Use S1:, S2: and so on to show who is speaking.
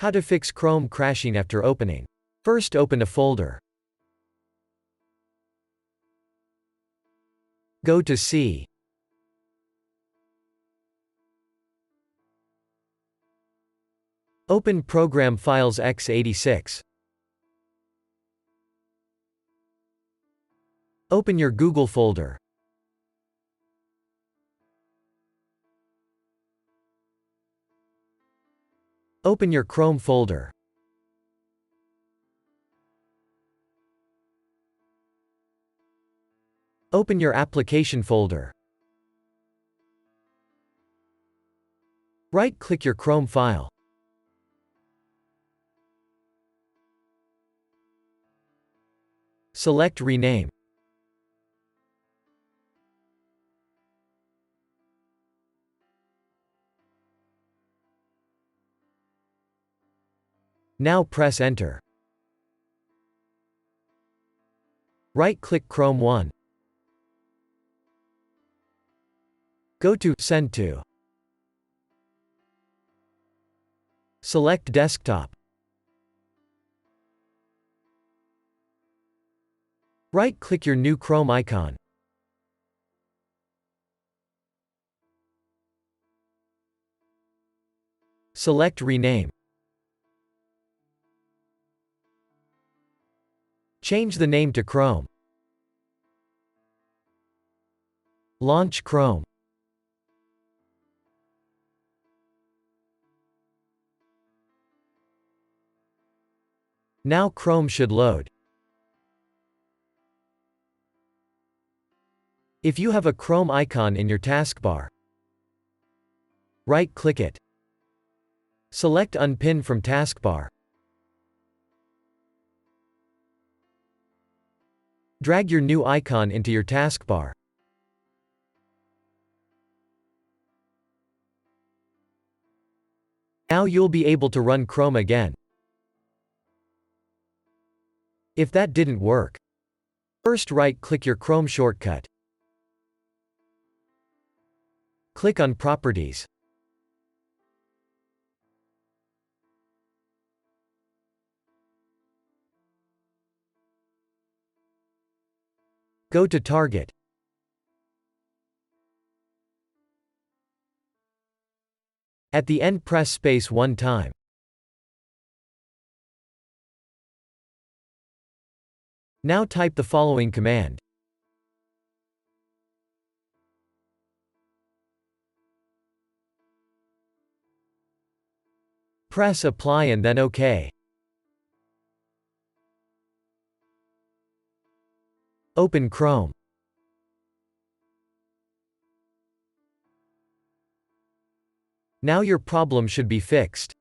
S1: How to fix Chrome crashing after opening. First, open a folder. Go to C. Open Program Files x86. Open your Google folder. Open your Chrome folder. Open your Application folder. Right-click your Chrome file. Select Rename. Now press Enter. Right-click Chrome 1. Go to Send to. Select Desktop. Right-click your new Chrome icon. Select Rename. Change the name to Chrome. Launch Chrome. Now Chrome should load. If you have a Chrome icon in your taskbar, right-click it. Select Unpin from taskbar. Drag your new icon into your taskbar. Now you'll be able to run Chrome again. If that didn't work, first right-click your Chrome shortcut. Click on Properties. Go to Target. At the end, press space one time. Now type the following command. Press Apply and then OK. Open Chrome. Now your problem should be fixed.